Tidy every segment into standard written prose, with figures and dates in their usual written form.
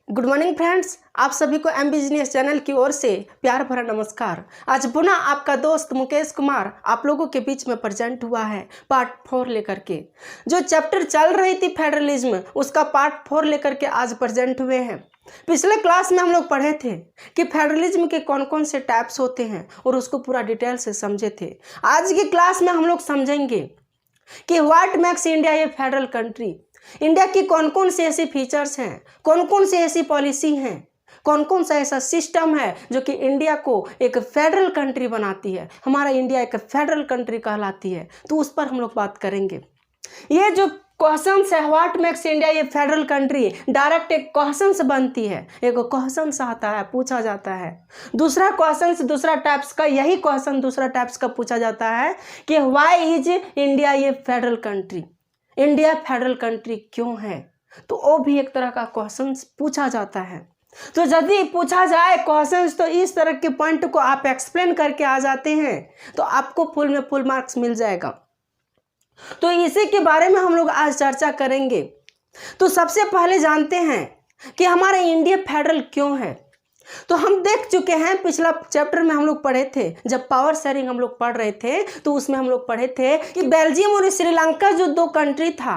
Good morning friends, आप सभी को एम बिजनेस चैनल की ओर से प्यार भरा नमस्कार। आज पुनः आपका दोस्त मुकेश कुमार आप लोगों के बीच में प्रेजेंट हुआ है पार्ट 4 लेकर के। जो चैप्टर चल रही थी फेडरलिज्म, उसका पार्ट 4 लेकर के आज प्रेजेंट हुए हैं। पिछले क्लास में हम लोग पढ़े थे कि फेडरलिज्म के कौन कौन से टाइप्स होते हैं और उसको पूरा डिटेल से समझे थे। आज की क्लास में हम लोग समझेंगे कि what makes India A federal country. India की कौन कौन से ऐसे फीचर्स हैं, कौन कौन से ऐसी पॉलिसी हैं, कौन कौन सा ऐसा सिस्टम है जो कि इंडिया को एक फेडरल कंट्री बनाती है। हमारा इंडिया एक फेडरल कंट्री कहलाती है, तो उस पर हम लोग बात करेंगे। ये जो क्वेश्चन है व्हाट मेक्स इंडिया ये फेडरल कंट्री, डायरेक्ट एक क्वेश्चन से बनती है। एक क्वेश्चन आता है, पूछा जाता है। दूसरा क्वेश्चन से दूसरा टाइप्स का यही क्वेश्चन दूसरा टाइप्स का पूछा जाता है कि व्हाई इज इंडिया ये federal country, India federal country क्यों है। तो वो भी एक तरह का क्वेश्चन पूछा जाता है। तो यदि पूछा जाए क्वेश्चन तो इस तरह के पॉइंट को आप एक्सप्लेन करके आ जाते हैं तो आपको फुल में फुल मार्क्स मिल जाएगा। तो इसी के बारे में हम लोग आज चर्चा करेंगे। तो सबसे पहले जानते हैं कि हमारा इंडिया फेडरल क्यों है। तो हम देख चुके हैं, पिछला चैप्टर में हम लोग पढ़े थे, जब पावर शेयरिंग हम लोग पढ़ रहे थे तो उसमें हम लोग पढ़े थे कि बेल्जियम और श्रीलंका जो दो कंट्री था,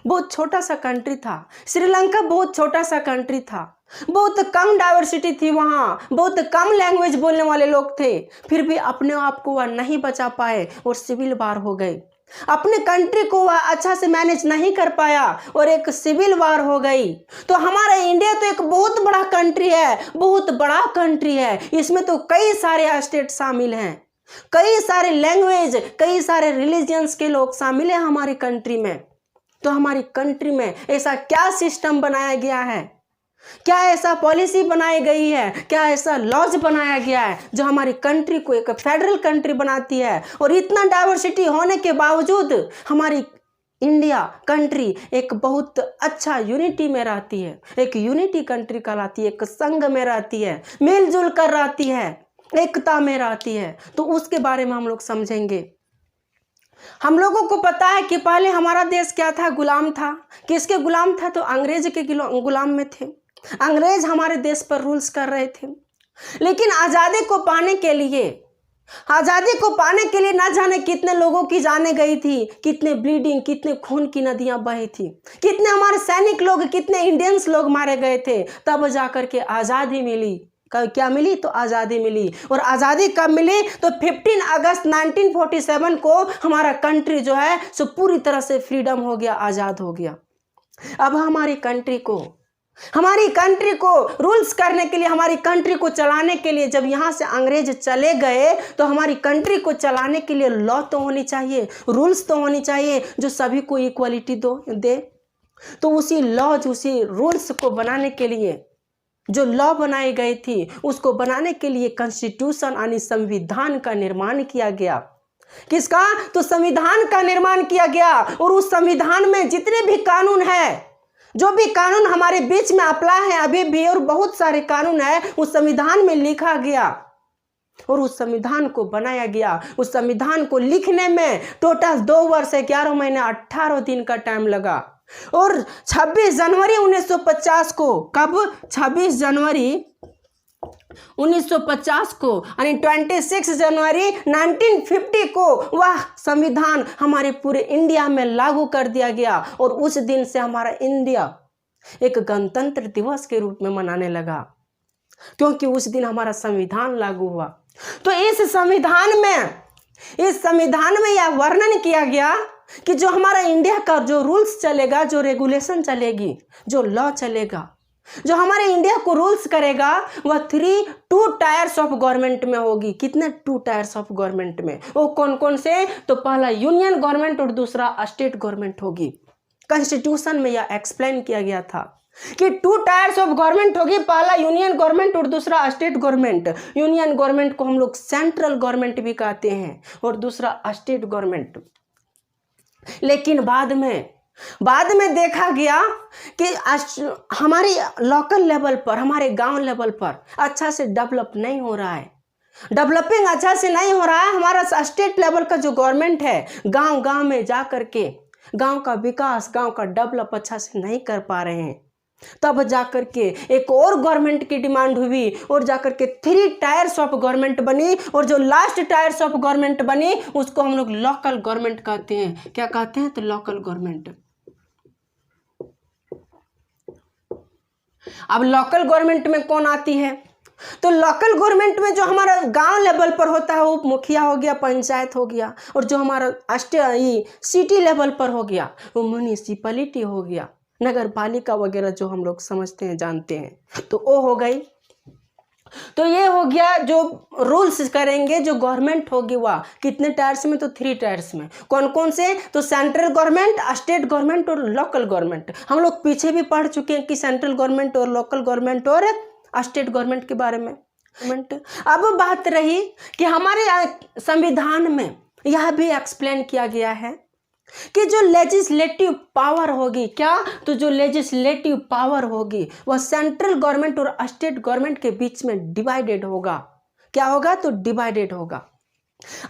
बहुत छोटा सा कंट्री था। श्रीलंका बहुत छोटा सा कंट्री था, बहुत कम डाइवर्सिटी थी, वहाँ बहुत कम लैंग्वेज बोलने वाले लोग थे, फिर भी अपने आप को वह नहीं बचा पाए और सिविल वार हो गए। अपने कंट्री को वह अच्छा से मैनेज नहीं कर पाया और एक सिविल वार हो गई। तो हमारा इंडिया तो एक बहुत बड़ा कंट्री है, बहुत बड़ा कंट्री है। इसमें तो कई सारे स्टेट शामिल हैं, कई सारे लैंग्वेज, कई सारे रिलीजियंस के लोग शामिल हैं हमारी कंट्री में। तो हमारी कंट्री में ऐसा क्या सिस्टम बनाया गया है, क्या ऐसा पॉलिसी बनाई गई है, क्या ऐसा लॉज बनाया गया है जो हमारी कंट्री को एक फेडरल कंट्री बनाती है। और इतना डाइवर्सिटी होने के बावजूद हमारी इंडिया कंट्री एक बहुत अच्छा यूनिटी में रहती है, एक यूनिटी कंट्री कहलाती है, एक संघ में रहती है, मिलजुल कर रहती है, एकता में रहती है। तो उसके बारे में हम लोग समझेंगे। हम लोगों को पता है कि पहले हमारा देश क्या था, गुलाम था। किसके गुलाम था? तो अंग्रेज के गुलाम में थे। अंग्रेज हमारे देश पर रूल्स कर रहे थे। लेकिन आज़ादी को पाने के लिए ना जाने कितने लोगों की जानें गई थी, कितने ब्लीडिंग, कितने खून की नदियां बही थी, कितने हमारे सैनिक लोग, कितने इंडियंस लोग मारे गए थे। तब जाकर के आज़ादी मिली। क्या मिली? तो आज़ादी मिली। और आज़ादी कब मिली? तो 15 अगस्त 1947 को हमारा कंट्री जो है सो पूरी तरह से फ्रीडम हो गया, आज़ाद हो गया। अब हमारी कंट्री को रूल्स करने के लिए, हमारी कंट्री को चलाने के लिए जब यहाँ से अंग्रेज चले गए तो हमारी कंट्री को चलाने के लिए लॉ तो होनी चाहिए, रूल्स तो होनी चाहिए जो सभी को इक्वलिटी दे। तो उसी लॉज, उसी रूल्स को बनाने के लिए जो लॉ बनाई गई थी, उसको बनाने के लिए कॉन्स्टिट्यूशन यानी संविधान का निर्माण किया गया। किसका? तो संविधान का निर्माण किया गया। और उस संविधान में जितने भी कानून है, जो भी कानून हमारे बीच में अप्लाई है अभी भी, और बहुत सारे कानून है, उस संविधान में लिखा गया और उस संविधान को बनाया गया। उस संविधान को लिखने में टोटल 2 वर्ष 11 महीने 18 दिन का टाइम लगा। और 26 जनवरी 1950 को, कब? 26 जनवरी 1950 को यानी 26 जनवरी 1950 को वह संविधान हमारे पूरे इंडिया में लागू कर दिया गया। और उस दिन से हमारा इंडिया एक गणतंत्र दिवस के रूप में मनाने लगा, क्योंकि उस दिन हमारा संविधान लागू हुआ। तो इस संविधान में यह वर्णन किया गया कि जो हमारा इंडिया का जो रूल्स चलेगा, जो रेगुलेशन चलेगी, जो लॉ चलेगा, जो हमारे इंडिया को रूल्स करेगा, वह 2 टायर्स ऑफ गवर्नमेंट में होगी। कितने? 2 टायर्स ऑफ गवर्नमेंट में। वो कौन कौन से? तो पहला यूनियन गवर्नमेंट और दूसरा स्टेट गवर्नमेंट होगी। कॉन्स्टिट्यूशन में यह एक्सप्लेन किया गया था कि 2 टायर्स ऑफ गवर्नमेंट होगी, पहला यूनियन गवर्नमेंट और दूसरा स्टेट गवर्नमेंट। यूनियन गवर्नमेंट को हम लोग सेंट्रल गवर्नमेंट भी कहते हैं और दूसरा स्टेट गवर्नमेंट। लेकिन बाद में देखा गया कि हमारे लोकल लेवल पर, हमारे गांव लेवल पर अच्छा से डेवलप नहीं हो रहा है, डेवलपिंग अच्छा से नहीं हो रहा है। हमारा स्टेट लेवल का जो गवर्नमेंट है, गांव में जा करके गांव का विकास, गांव का डेवलप अच्छा से नहीं कर पा रहे हैं। तब जाकर के एक और गवर्नमेंट की डिमांड हुई और जाकर के 3 टायर्स ऑफ गवर्नमेंट बनी, और जो लास्ट टायर्स ऑफ गवर्नमेंट बनी उसको हम लोग लोकल गवर्नमेंट कहते हैं। क्या कहते हैं? तो लोकल गवर्नमेंट। अब लोकल गवर्नमेंट में कौन आती है? तो लोकल गवर्नमेंट में जो हमारा गांव लेवल पर होता है वो मुखिया हो गया, पंचायत हो गया, और जो हमारा सिटी लेवल पर हो गया वो म्यूनिसिपैलिटी हो गया, नगर पालिका वगैरह जो हम लोग समझते हैं जानते हैं, तो वो हो गई। तो ये हो गया जो रूल्स करेंगे, जो गवर्नमेंट होगी वह कितने टायर्स में? तो 3 टायर्स में। कौन कौन से? तो सेंट्रल गवर्नमेंट, स्टेट गवर्नमेंट और लोकल गवर्नमेंट। हम लोग पीछे भी पढ़ चुके हैं कि सेंट्रल गवर्नमेंट और लोकल गवर्नमेंट और स्टेट गवर्नमेंट के बारे में। अब बात रही कि हमारे संविधान में यह भी एक्सप्लेन किया गया है कि जो लेजिस्लेटिव पावर होगी, क्या? तो जो लेजिस्लेटिव पावर होगी वह सेंट्रल गवर्नमेंट और स्टेट गवर्नमेंट के बीच में डिवाइडेड होगा। क्या होगा? तो डिवाइडेड होगा।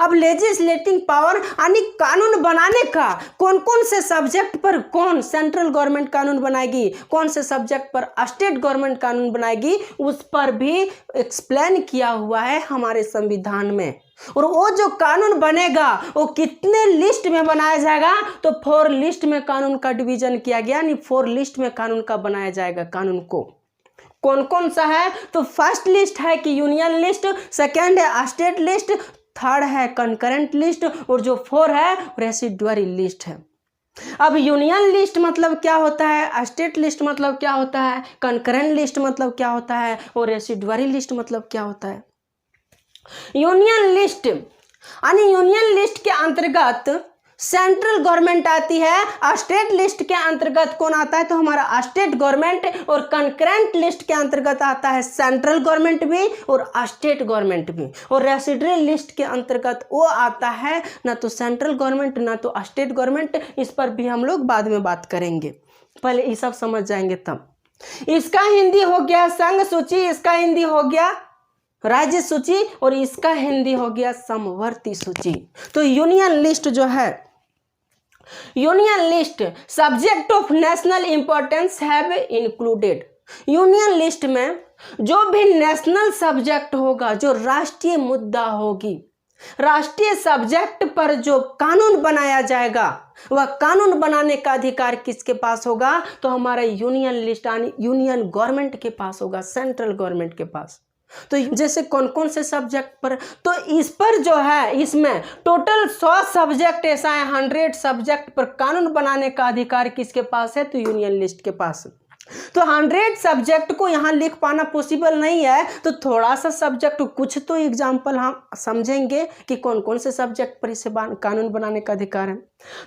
अब लेजिस्लेटिंग पावर यानी कानून बनाने का, कौन कौन से सब्जेक्ट पर कौन सेंट्रल गवर्नमेंट कानून बनाएगी, कौन से सब्जेक्ट पर स्टेट गवर्नमेंट कानून बनाएगी, उस पर भी एक्सप्लेन किया हुआ है हमारे संविधान में। और वो जो कानून बनेगा वो कितने लिस्ट में बनाया जाएगा? तो 4 लिस्ट में कानून का डिवीजन किया गया, यानी 4 लिस्ट में कानून का बनाया जाएगा। कानून को कौन कौन सा है? तो फर्स्ट लिस्ट है कि यूनियन लिस्ट, सेकेंड है स्टेट लिस्ट, थर्ड है कंकरेंट लिस्ट, और जो 4 है रेसिडुअरी लिस्ट है। अब यूनियन लिस्ट मतलब क्या होता है, स्टेट लिस्ट मतलब क्या होता है, कंकरेंट लिस्ट मतलब क्या होता है, और रेसिडुअरी लिस्ट मतलब क्या होता है। यूनियन लिस्ट यानी यूनियन लिस्ट के अंतर्गत सेंट्रल गवर्नमेंट आती है। स्टेट लिस्ट के अंतर्गत कौन आता है? तो हमारा स्टेट गवर्नमेंट। और कंकरेंट लिस्ट के अंतर्गत आता है सेंट्रल गवर्नमेंट भी और स्टेट गवर्नमेंट भी। और रेसिडुअरी लिस्ट के अंतर्गत वो आता है ना तो सेंट्रल गवर्नमेंट ना तो स्टेट गवर्नमेंट। इस पर भी हम लोग बाद में बात करेंगे, पहले ये सब समझ जाएंगे तब। इसका हिंदी हो गया संघ सूची, इसका हिंदी हो गया राज्य सूची, और इसका हिंदी हो गया समवर्ती सूची। तो यूनियन लिस्ट जो है, union list subject of national importance have included. Union list में जो भी नेशनल सब्जेक्ट होगा, जो राष्ट्रीय मुद्दा होगी, राष्ट्रीय सब्जेक्ट पर जो कानून बनाया जाएगा वह कानून बनाने का अधिकार किसके पास होगा? तो हमारा यूनियन लिस्ट यानी यूनियन गवर्नमेंट के पास होगा, सेंट्रल गवर्नमेंट के पास। तो जैसे कौन कौन से सब्जेक्ट पर? तो इस पर जो है, इसमें टोटल 100 सब्जेक्ट ऐसा है, 100 सब्जेक्ट पर कानून बनाने का अधिकार किसके पास है? तो यूनियन लिस्ट के पास। तो 100 सब्जेक्ट को यहाँ लिख पाना पॉसिबल नहीं है, तो थोड़ा सा सब्जेक्ट, कुछ तो एग्जाम्पल हम समझेंगे कि कौन कौन से सब्जेक्ट पर इसे कानून बनाने का अधिकार है।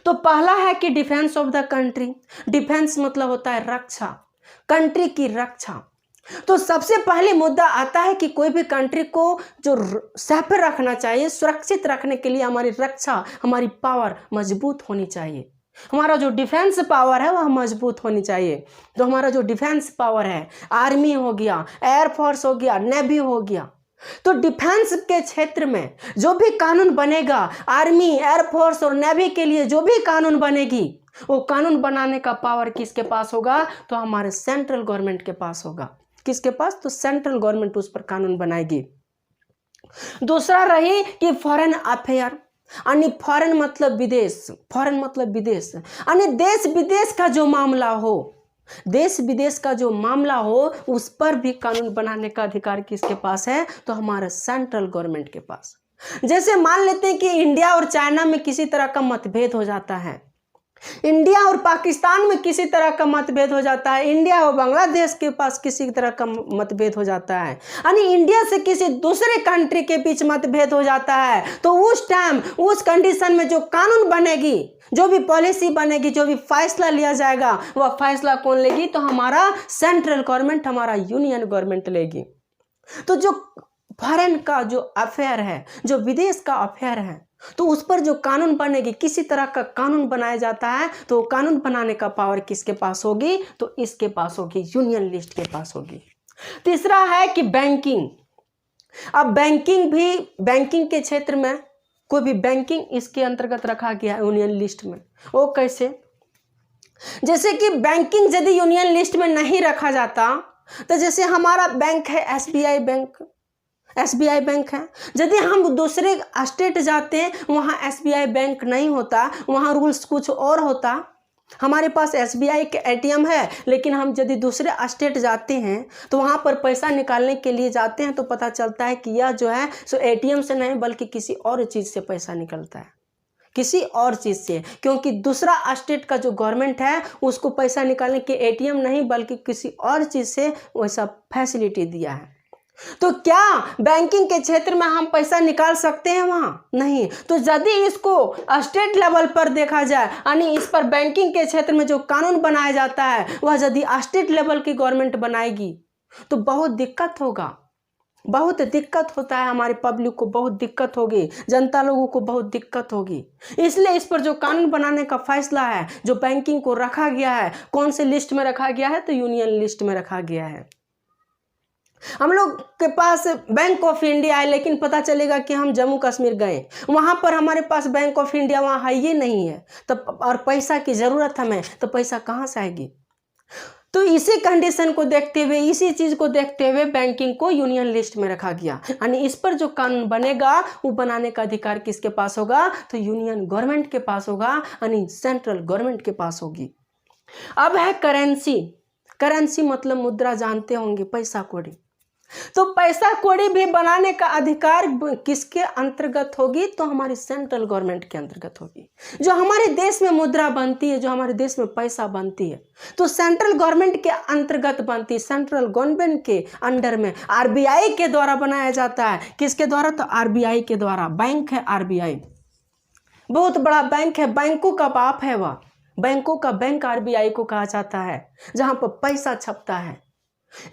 तो पहला है कि defence of the country. Defence मतलब होता है रक्षा, कंट्री की रक्षा। तो सबसे पहले मुद्दा आता है कि कोई भी कंट्री को जो सेफ रखना चाहिए, सुरक्षित रखने के लिए हमारी रक्षा, हमारी पावर मजबूत होनी चाहिए। हमारा जो डिफेंस पावर है वह मजबूत होनी चाहिए। तो हमारा जो डिफेंस पावर है, आर्मी हो गया, एयरफोर्स हो गया, नेवी हो गया, तो डिफेंस के क्षेत्र में जो भी कानून बनेगा, आर्मी, एयरफोर्स और नेवी के लिए जो भी कानून बनेगी, वो कानून बनाने का पावर किसके पास होगा? तो हमारे सेंट्रल गवर्नमेंट के पास होगा। किसके पास? तो सेंट्रल गवर्नमेंट उस पर कानून बनाएगी। दूसरा रही कि फॉरेन अफेयर, यानी फॉरेन मतलब विदेश, फॉरेन मतलब विदेश, यानी देश विदेश का जो मामला हो, देश विदेश का जो मामला हो उस पर भी कानून बनाने का अधिकार किसके पास है? तो हमारे सेंट्रल गवर्नमेंट के पास। जैसे मान लेते हैं कि इंडिया और चाइना में किसी तरह का मतभेद हो जाता है, इंडिया और पाकिस्तान में किसी तरह का मतभेद हो जाता है, इंडिया और बांग्लादेश के पास किसी तरह का मतभेद हो जाता है, यानी इंडिया से किसी दूसरे कंट्री के बीच मतभेद हो जाता है, तो उस टाइम उस कंडीशन में जो कानून बनेगी, जो भी पॉलिसी बनेगी, जो भी फैसला लिया जाएगा, वह फैसला कौन लेगी? तो हमारा सेंट्रल गवर्नमेंट, हमारा यूनियन गवर्नमेंट लेगी। तो जो फॉरेन का जो अफेयर है, जो विदेश का अफेयर है, तो उस पर जो कानून बनेगी, किसी तरह का कानून बनाया जाता है, तो कानून बनाने का पावर किसके पास होगी? तो इसके पास होगी, यूनियन लिस्ट के पास होगी। तीसरा है कि बैंकिंग। अब बैंकिंग भी, बैंकिंग के क्षेत्र में कोई भी बैंकिंग इसके अंतर्गत रखा गया है यूनियन लिस्ट में। वो कैसे? जैसे कि बैंकिंग यदि यूनियन लिस्ट में नहीं रखा जाता, तो जैसे हमारा बैंक है एसबीआई बैंक है, यदि हम दूसरे स्टेट जाते हैं वहाँ एसबीआई बैंक नहीं होता, वहाँ रूल्स कुछ और होता। हमारे पास एसबीआई के एटीएम है, लेकिन हम यदि दूसरे स्टेट जाते हैं तो वहाँ पर पैसा निकालने के लिए जाते हैं तो पता चलता है कि यह जो है सो एटीएम से नहीं बल्कि किसी और चीज़ से पैसा निकलता है, किसी और चीज़ से, क्योंकि दूसरा स्टेट का जो गवर्नमेंट है उसको पैसा निकालने के एटीएम नहीं बल्कि किसी और चीज़ से वैसा फैसिलिटी दिया है। तो क्या बैंकिंग के क्षेत्र में हम पैसा निकाल सकते हैं वहाँ? नहीं। तो यदि इसको स्टेट लेवल पर देखा जाए, यानी इस पर बैंकिंग के क्षेत्र में जो कानून बनाया जाता है वह यदि स्टेट लेवल की गवर्नमेंट बनाएगी तो बहुत दिक्कत होगा, बहुत दिक्कत होता है, हमारी पब्लिक को बहुत दिक्कत होगी, जनता लोगों को बहुत दिक्कत होगी। इसलिए इस पर जो कानून बनाने का फैसला है, जो बैंकिंग को रखा गया है, कौन से लिस्ट में रखा गया है? तो यूनियन लिस्ट में रखा गया है। हम लोग के पास बैंक ऑफ इंडिया है, लेकिन पता चलेगा कि हम जम्मू कश्मीर गए, वहाँ पर हमारे पास बैंक ऑफ इंडिया वहाँ है ही नहीं है, तब और पैसा की ज़रूरत हमें, तो पैसा कहाँ से आएगी? तो इसी कंडीशन को देखते हुए, इसी चीज़ को देखते हुए बैंकिंग को यूनियन लिस्ट में रखा गया। यानी इस पर जो कानून बनेगा वो बनाने का अधिकार किसके पास होगा? तो यूनियन गवर्नमेंट के पास होगा, यानी सेंट्रल गवर्नमेंट के पास होगी। अब है करेंसी। करेंसी मतलब मुद्रा, जानते होंगे, पैसा कौड़ी। तो पैसा कौड़ी भी बनाने का अधिकार किसके अंतर्गत होगी? तो हमारी सेंट्रल गवर्नमेंट के अंतर्गत होगी। जो हमारे देश में मुद्रा बनती है, जो हमारे देश में पैसा बनती है, तो सेंट्रल गवर्नमेंट के अंतर्गत बनती है, सेंट्रल गवर्नमेंट के अंडर में आरबीआई के द्वारा बनाया जाता है। किसके द्वारा? तो आरबीआई के द्वारा। बैंक है आरबीआई, बहुत बड़ा बैंक है, बैंकों का बाप है वह, बैंकों का बैंक आरबीआई को कहा जाता है, जहां पर पैसा छपता है।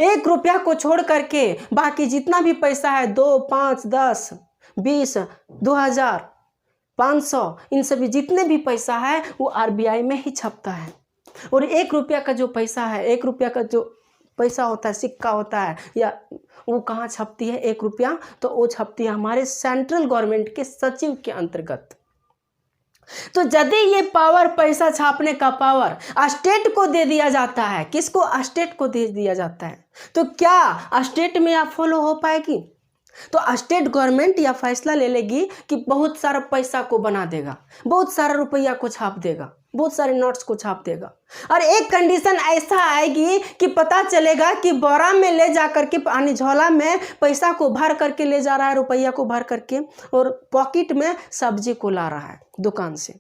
1 रुपया को छोड़ करके बाकी जितना भी पैसा है, 2, 5, 10, 20, 2000, 500, इन सभी जितने भी पैसा है वो आरबीआई में ही छपता है। और 1 रुपया का जो पैसा है, 1 रुपया का जो पैसा होता है, सिक्का होता है, या वो कहाँ छपती है 1 रुपया? तो वो छपती है हमारे सेंट्रल गवर्नमेंट के सचिव के अंतर्गत। तो यदि ये पावर, पैसा छापने का पावर स्टेट को दे दिया जाता है, किसको? स्टेट को दे दिया जाता है, तो क्या स्टेट में यह फॉलो हो पाएगी? तो स्टेट गवर्नमेंट यह फैसला ले लेगी कि बहुत सारा पैसा को बना देगा, बहुत सारा रुपया को छाप देगा, बहुत सारे नोट्स को छाप देगा। और एक कंडीशन ऐसा आएगी कि पता चलेगा कि बोरा में ले जा करके, यानी झोला में पैसा को भर करके ले जा रहा है, रुपया को भर करके, और पॉकेट में सब्जी को ला रहा है दुकान से।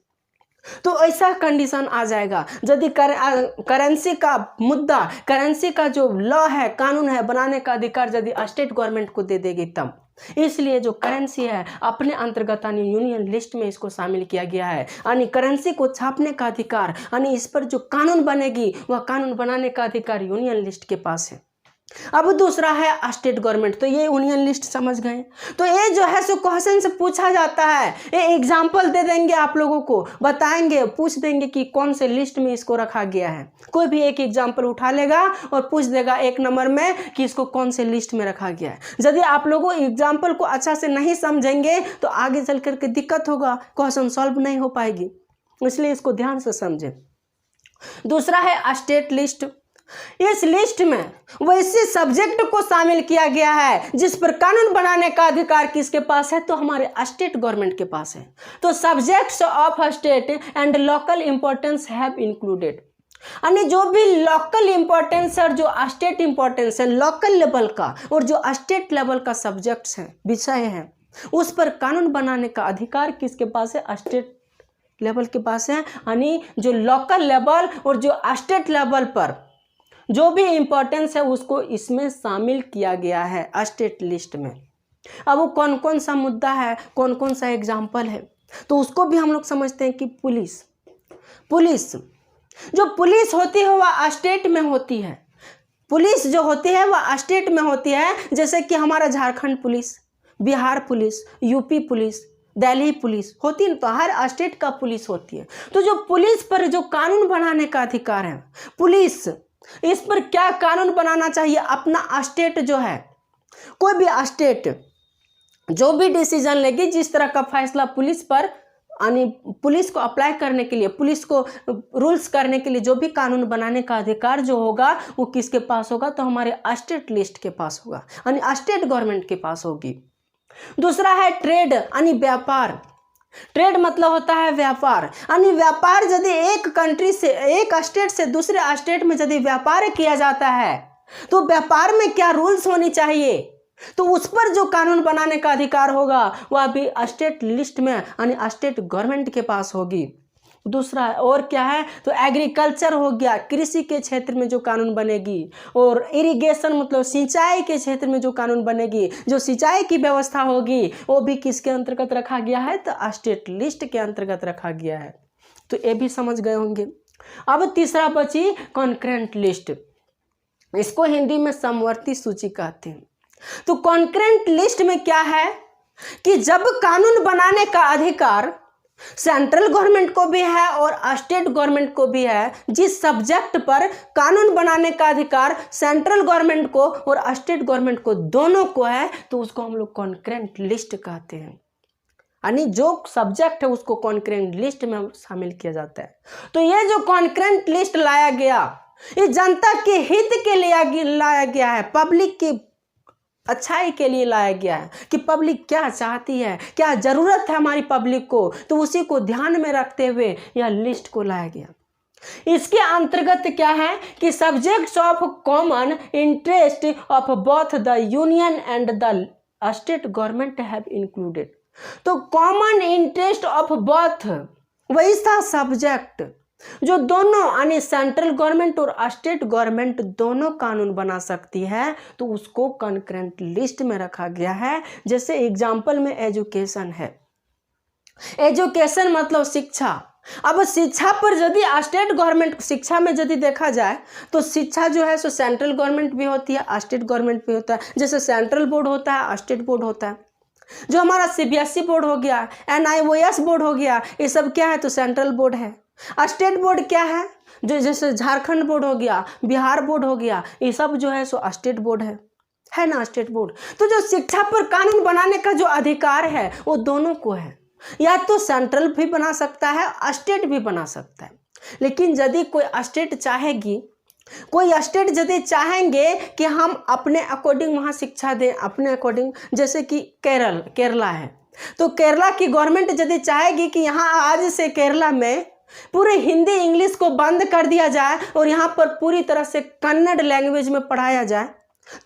तो ऐसा कंडीशन आ जाएगा यदि करेंसी का मुद्दा, करेंसी का जो लॉ है, कानून है, बनाने का अधिकार यदि स्टेट गवर्नमेंट को दे देगी तब। इसलिए जो करेंसी है अपने अंतर्गत, यानी यूनियन लिस्ट में इसको शामिल किया गया है। यानी करेंसी को छापने का अधिकार, यानी इस पर जो कानून बनेगी वह कानून बनाने का अधिकार यूनियन लिस्ट के पास है। अब दूसरा है स्टेट गवर्नमेंट। तो ये यूनियन लिस्ट समझ गए। तो ये जो है सो क्वेश्चन से पूछा जाता है, ये एग्जाम्पल दे देंगे आप लोगों को, बताएंगे, पूछ देंगे कि कौन से लिस्ट में इसको रखा गया है। कोई भी एक एग्जाम्पल उठा लेगा और पूछ देगा 1 नंबर में कि इसको कौन से लिस्ट में रखा गया है। यदि आप लोगों एग्जाम्पल को अच्छा से नहीं समझेंगे तो आगे चल करके दिक्कत होगा, क्वेश्चन सॉल्व नहीं हो पाएगी, इसलिए इसको ध्यान से समझें। दूसरा है स्टेट लिस्ट। इस लिस्ट में वैसे सब्जेक्ट को शामिल किया गया है जिस पर कानून बनाने का अधिकार किसके पास है? तो हमारे स्टेट गवर्नमेंट के पास है। तो subjects of state and local importance have included, यानी जो भी लोकल इंपॉर्टेंस और जो स्टेट इंपॉर्टेंस है, लोकल लेवल का और जो स्टेट लेवल का सब्जेक्ट्स हैं, विषय हैं, उस पर कानून बनाने का अधिकार किसके पास है? स्टेट लेवल के पास है। यानी जो लोकल लेवल और जो स्टेट लेवल पर जो भी इंपॉर्टेंस है उसको इसमें शामिल किया गया है स्टेट लिस्ट में। अब वो कौन कौन सा मुद्दा है, कौन कौन सा एग्जाम्पल है, तो उसको भी हम लोग समझते हैं कि पुलिस जो पुलिस होती है वह स्टेट में होती है। पुलिस जो होती है वह स्टेट में होती है, जैसे कि हमारा Jharkhand police, Bihar police, UP police, Delhi police होती है, तो हर स्टेट का पुलिस होती है। तो जो पुलिस पर जो कानून बनाने का अधिकार है, पुलिस इस पर क्या कानून बनाना चाहिए, अपना स्टेट जो है, कोई भी स्टेट जो भी डिसीजन लेगी, जिस तरह का फैसला पुलिस पर यानी पुलिस को अप्लाई करने के लिए, पुलिस को रूल्स करने के लिए जो भी कानून बनाने का अधिकार जो होगा वो किसके पास होगा, तो हमारे स्टेट लिस्ट के पास होगा, यानी स्टेट गवर्नमेंट के पास होगी। दूसरा है ट्रेड यानी व्यापार। ट्रेड मतलब होता है व्यापार, यानी व्यापार यदि एक कंट्री से, एक स्टेट से दूसरे स्टेट में यदि व्यापार किया जाता है तो व्यापार में क्या रूल्स होनी चाहिए, तो उस पर जो कानून बनाने का अधिकार होगा वह भी स्टेट लिस्ट में यानी स्टेट गवर्नमेंट के पास होगी। दूसरा और क्या है, तो एग्रीकल्चर हो गया, कृषि के क्षेत्र में जो कानून बनेगी, और इरिगेशन मतलब सिंचाई के क्षेत्र में जो कानून बनेगी, जो सिंचाई की व्यवस्था होगी वो भी किसके अंतर्गत रखा गया है, तो स्टेट लिस्ट के अंतर्गत रखा गया है। तो ये भी समझ गए होंगे। अब तीसरा बची कॉन्करेंट लिस्ट, इसको हिंदी में समवर्ती सूची कहते हैं। तो कॉन्करेंट लिस्ट में क्या है कि जब कानून बनाने का अधिकार सेंट्रल गवर्नमेंट को भी है और स्टेट गवर्नमेंट को भी है, जिस सब्जेक्ट पर कानून बनाने का अधिकार सेंट्रल गवर्नमेंट को और स्टेट गवर्नमेंट को दोनों को है, तो उसको हम लोग कॉन्करेंट लिस्ट कहते हैं, यानी जो सब्जेक्ट है उसको कॉन्करेंट लिस्ट में शामिल किया जाता है। तो ये जो कॉन्करेंट लिस्ट लाया गया ये जनता के हित के लिए लाया गया है, पब्लिक की अच्छाई के लिए लाया गया है कि पब्लिक क्या चाहती है, क्या ज़रूरत है हमारी पब्लिक को, तो उसी को ध्यान में रखते हुए यह लिस्ट को लाया गया। इसके अंतर्गत क्या है कि subjects of common interest of both the union and the state government have included. तो कॉमन इंटरेस्ट ऑफ बोथ वही था सब्जेक्ट जो दोनों यानी सेंट्रल गवर्नमेंट और स्टेट गवर्नमेंट दोनों कानून बना सकती है, तो उसको कॉन्करेंट लिस्ट में रखा गया है। जैसे एग्जांपल में एजुकेशन है, एजुकेशन मतलब शिक्षा। अब शिक्षा पर यदि स्टेट गवर्नमेंट, शिक्षा में यदि देखा जाए तो शिक्षा जो है सो सेंट्रल गवर्नमेंट भी होती है, स्टेट गवर्नमेंट भी होता है। जैसे सेंट्रल बोर्ड होता है, स्टेट बोर्ड होता है। जो हमारा CBSE बोर्ड हो गया, NIOS बोर्ड हो गया, ये सब क्या है, तो सेंट्रल बोर्ड है। स्टेट बोर्ड क्या है, जो जैसे झारखंड बोर्ड हो गया, बिहार बोर्ड हो गया, ये सब जो है सो स्टेट बोर्ड है ना, स्टेट बोर्ड। तो जो शिक्षा पर कानून बनाने का जो अधिकार है वो दोनों को है, या तो सेंट्रल भी बना सकता है, स्टेट भी बना सकता है। लेकिन यदि कोई स्टेट चाहेगी, कोई स्टेट यदि चाहेंगे कि हम अपने अकॉर्डिंग वहाँ शिक्षा दें, अपने अकॉर्डिंग, जैसे कि केरला है, तो केरला की गवर्नमेंट यदि चाहेगी कि यहाँ आज से केरला में पूरे हिंदी इंग्लिश को बंद कर दिया जाए और यहाँ पर पूरी तरह से कन्नड़ लैंग्वेज में पढ़ाया जाए,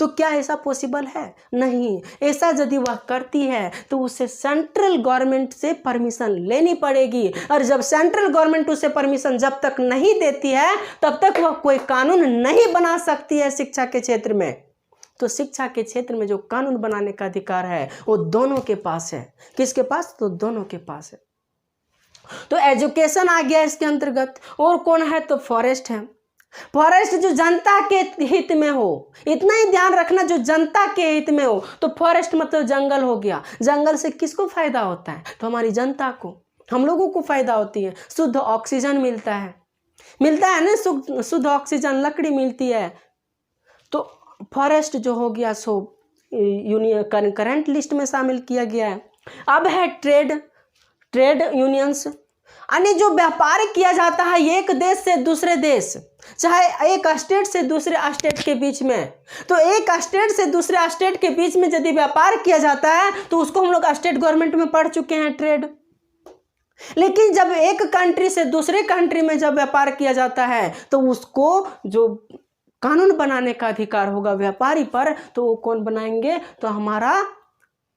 तो क्या ऐसा पॉसिबल है? नहीं। ऐसा यदि वह करती है तो उसे सेंट्रल गवर्नमेंट से परमिशन लेनी पड़ेगी, और जब सेंट्रल गवर्नमेंट उसे परमिशन जब तक नहीं देती है तब तक वह कोई कानून नहीं बना सकती है शिक्षा के क्षेत्र में। तो शिक्षा के क्षेत्र में जो कानून बनाने का अधिकार है वो दोनों के पास है। किसके पास? तो दोनों के पास है। तो एजुकेशन आ गया इसके अंतर्गत। और कौन है? तो फॉरेस्ट है। फॉरेस्ट जो जनता के हित में हो, इतना ही ध्यान रखना, जो जनता के हित में हो। तो फॉरेस्ट मतलब जंगल हो गया। जंगल से किसको फायदा होता है? तो हमारी जनता को, हम लोगों को फायदा होती है। शुद्ध ऑक्सीजन मिलता है ना, शुद्ध ऑक्सीजन, लकड़ी मिलती है। तो फॉरेस्ट जो हो गया सो यूनियन करंट लिस्ट में शामिल किया गया है। अब है ट्रेड यूनियंस, यानी जो व्यापार किया जाता है एक देश से दूसरे देश, चाहे एक स्टेट से दूसरे स्टेट के बीच में। तो एक स्टेट से दूसरे स्टेट के बीच में यदि व्यापार किया जाता है तो उसको हम लोग स्टेट गवर्नमेंट में पढ़ चुके हैं, ट्रेड। लेकिन जब एक कंट्री से दूसरे कंट्री में जब व्यापार किया जाता है तो उसको जो कानून बनाने का अधिकार होगा व्यापारी पर, तो वो कौन बनाएंगे? तो हमारा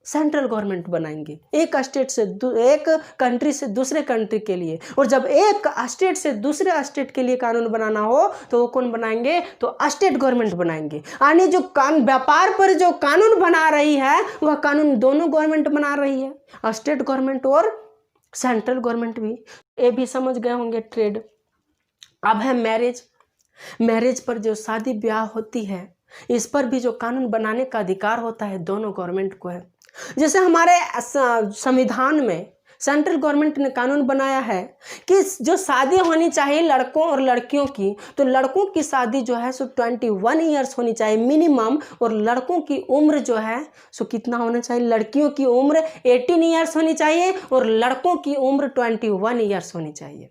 सेंट्रल गवर्नमेंट बनाएंगे, एक स्टेट से एक कंट्री से दूसरे कंट्री के लिए। और जब एक स्टेट से दूसरे स्टेट के लिए कानून बनाना हो तो वो कौन बनाएंगे? तो स्टेट गवर्नमेंट बनाएंगे। यानी जो व्यापार पर जो कानून बना रही है वह कानून दोनों गवर्नमेंट बना रही है, स्टेट गवर्नमेंट और सेंट्रल गवर्नमेंट भी। ये भी समझ गए होंगे ट्रेड। अब है मैरिज पर जो शादी ब्याह होती है, इस पर भी जो कानून बनाने का अधिकार होता है दोनों गवर्नमेंट को है। जैसे हमारे संविधान में सेंट्रल गवर्नमेंट ने कानून बनाया है कि जो शादी होनी चाहिए लड़कों और लड़कियों की, तो लड़कों की शादी जो है सो 21 ईयर्स होनी चाहिए मिनिमम, और लड़कों की उम्र जो है सो कितना होना चाहिए, लड़कियों की उम्र 18 ईयर्स होनी चाहिए और लड़कों की उम्र 21 ईयर्स होनी चाहिए।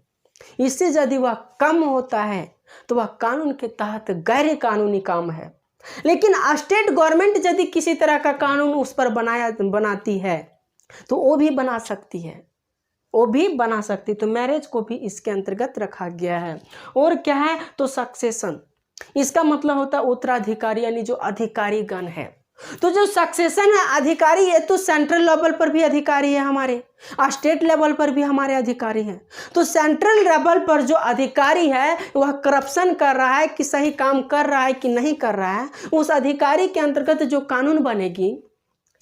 इससे यदि वह कम होता है तो वह कानून के तहत गैर कानूनी काम है। लेकिन स्टेट गवर्नमेंट यदि किसी तरह का कानून उस पर बनाती है तो वो भी बना सकती है, वो भी बना सकती, तो मैरिज को भी इसके अंतर्गत रखा गया है। और क्या है तो सक्सेशन, इसका मतलब होता है उत्तराधिकारी, यानी जो अधिकारी गण है। तो जो सक्सेशन है अधिकारी, ये तो सेंट्रल लेवल पर भी अधिकारी है हमारे, स्टेट लेवल पर भी हमारे अधिकारी हैं। तो सेंट्रल लेवल पर जो अधिकारी है वह करप्शन कर रहा है कि सही काम कर रहा है कि नहीं कर रहा है, उस अधिकारी के अंतर्गत जो कानून बनेगी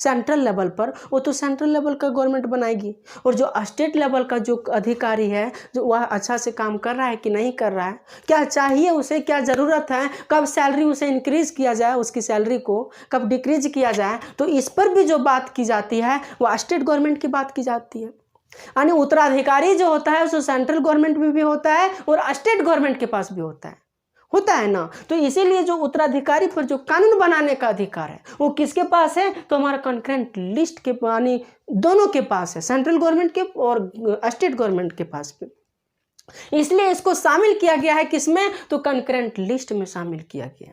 सेंट्रल लेवल पर, वो तो सेंट्रल लेवल का गवर्नमेंट बनाएगी। और जो स्टेट लेवल का जो अधिकारी है, जो वह अच्छा से काम कर रहा है कि नहीं कर रहा है, क्या चाहिए उसे, क्या ज़रूरत है, कब सैलरी उसे इंक्रीज किया जाए, उसकी सैलरी को कब डिक्रीज किया जाए, तो इस पर भी जो बात की जाती है वह स्टेट गवर्नमेंट की बात की जाती है। यानी उत्तराधिकारी जो होता है उसको सेंट्रल गवर्नमेंट में भी होता है और स्टेट गवर्नमेंट के पास भी होता है ना। तो इसीलिए जो उत्तराधिकारी पर जो कानून बनाने का अधिकार है वो किसके पास है, तो हमारा कंकरेंट लिस्ट के, यानी दोनों के पास है, सेंट्रल गवर्नमेंट के और स्टेट गवर्नमेंट के पास भी। इसलिए इसको शामिल किया गया है किसमें, तो कंकरेंट लिस्ट में शामिल किया गया।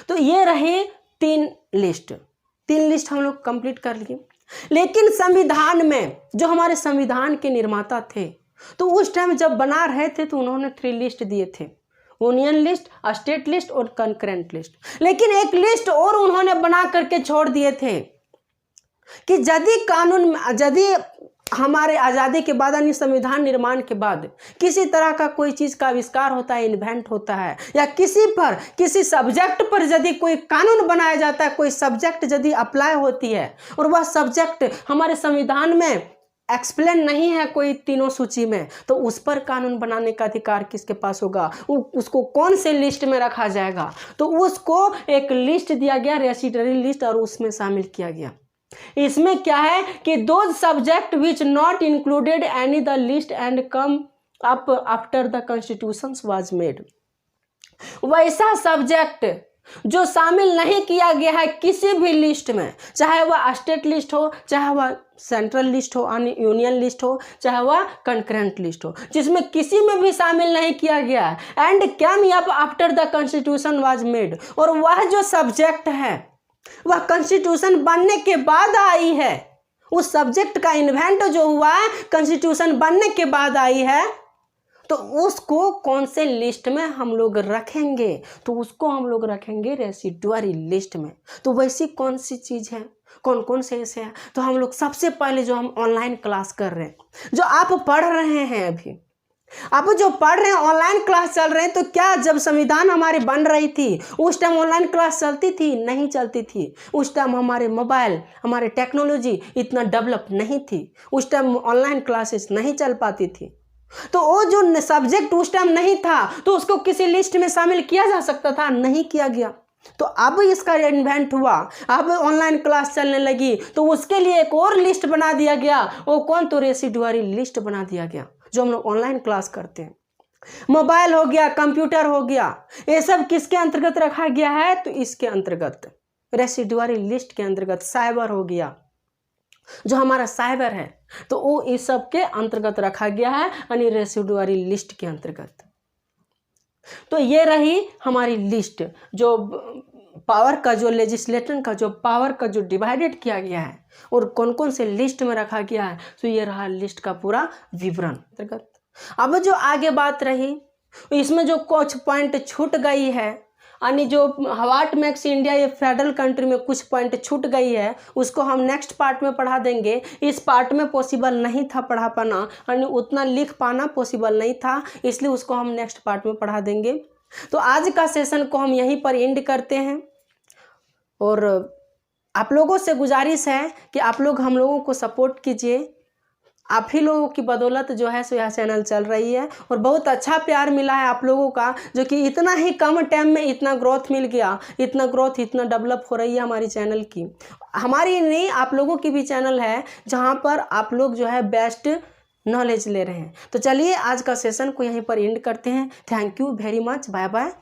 तो ये रहे 3 लिस्ट हम लोग कंप्लीट कर लिए। लेकिन संविधान में जो हमारे संविधान के निर्माता थे तो उस टाइम जब बना रहे थे तो उन्होंने 3 लिस्ट दिए थे, यूनियन लिस्ट, स्टेट लिस्ट और कंकरेंट लिस्ट। लेकिन एक लिस्ट और उन्होंने बना करके छोड़ दिए थे कि यदि हमारे आज़ादी के बाद यानी संविधान निर्माण के बाद किसी तरह का कोई चीज़ का आविष्कार होता है, इन्वेंट होता है, या किसी सब्जेक्ट पर यदि कोई कानून बनाया जाता है, कोई सब्जेक्ट यदि अप्लाई होती है और वह सब्जेक्ट हमारे संविधान में एक्सप्लेन नहीं है कोई तीनों सूची में, तो उस पर कानून बनाने का अधिकार किसके पास होगा, उसको कौन से लिस्ट में रखा जाएगा, तो उसको एक लिस्ट दिया गया, रेसिडरी लिस्ट, और उसमें शामिल किया गया। इसमें क्या है कि those subject which not included any the list and come up after the constitution was made, वैसा सब्जेक्ट जो शामिल नहीं किया गया है किसी भी लिस्ट में, चाहे वह स्टेट लिस्ट हो, चाहे वह सेंट्रल लिस्ट हो, यूनियन लिस्ट हो, चाहे वह कंकरेंट लिस्ट हो, जिसमें किसी में भी शामिल नहीं किया गया है, and cam up after the constitution was made, और वह जो सब्जेक्ट है वह कॉन्स्टिट्यूशन बनने के बाद आई है, उस सब्जेक्ट का इन्वेंट जो हुआ है कॉन्स्टिट्यूशन बनने के बाद आई है, तो उसको कौन से लिस्ट में हम लोग रखेंगे, तो उसको हम लोग रखेंगे रेसिडुअरी लिस्ट में। तो वैसी कौन सी चीज़ है, कौन कौन से ऐसे हैं, तो हम लोग सबसे पहले जो हम ऑनलाइन क्लास कर रहे हैं, जो आप पढ़ रहे हैं, अभी आप जो पढ़ रहे हैं ऑनलाइन क्लास चल रहे हैं, तो क्या जब संविधान हमारी बन रही थी उस टाइम ऑनलाइन क्लास चलती थी? नहीं चलती थी। उस टाइम हमारे मोबाइल, हमारे टेक्नोलॉजी इतना डेवलप नहीं थी, उस टाइम ऑनलाइन क्लासेस नहीं चल पाती थी। तो वो जो सब्जेक्ट उस टाइम नहीं था तो उसको किसी लिस्ट में शामिल किया जा सकता था, नहीं किया गया। तो अब इसका इन्वेंट हुआ, अब ऑनलाइन क्लास चलने लगी, तो उसके लिए एक और लिस्ट बना दिया गया। वो कौन? तो रेसिडुअरी लिस्ट बना दिया गया, जो हम लोग ऑनलाइन क्लास करते हैं। मोबाइल हो गया, कंप्यूटर हो गया, ये सब किसके अंतर्गत रखा गया है? तो इसके अंतर्गत, रेसिडुअरी लिस्ट के अंतर्गत। साइबर हो गया, जो हमारा साइबर है, तो वो इस सब के अंतर्गत रखा गया है, यानी रेसिडुअरी लिस्ट के अंतर्गत। तो ये रही हमारी लिस्ट, जो पावर का, जो लेजिस्लेटर का जो पावर का जो डिवाइडेड किया गया है और कौन कौन से लिस्ट में रखा गया है, तो ये रहा लिस्ट का पूरा विवरण अंतर्गत। अब जो आगे बात रही, इसमें जो कुछ पॉइंट छूट गई है, यानी जो व्हाट मेक्स इंडिया, ये फेडरल कंट्री में कुछ पॉइंट छूट गई है, उसको हम नेक्स्ट पार्ट में पढ़ा देंगे। इस पार्ट में पॉसिबल नहीं था पढ़ा पाना, यानी उतना लिख पाना पॉसिबल नहीं था, इसलिए उसको हम नेक्स्ट पार्ट में पढ़ा देंगे। तो आज का सेशन को हम यहीं पर एंड करते हैं, और आप लोगों से गुजारिश है कि आप लोग हम लोगों को सपोर्ट कीजिए। आप ही लोगों की बदौलत जो है सो यह चैनल चल रही है और बहुत अच्छा प्यार मिला है आप लोगों का, जो कि इतना ही कम टाइम में इतना ग्रोथ मिल गया, इतना ग्रोथ, इतना डेवलप हो रही है हमारी चैनल की। हमारी नहीं, आप लोगों की भी चैनल है जहाँ पर आप लोग जो है बेस्ट नॉलेज ले रहे हैं। तो चलिए आज का सेशन को यहीं पर एंड करते हैं। Thank you very much, bye bye.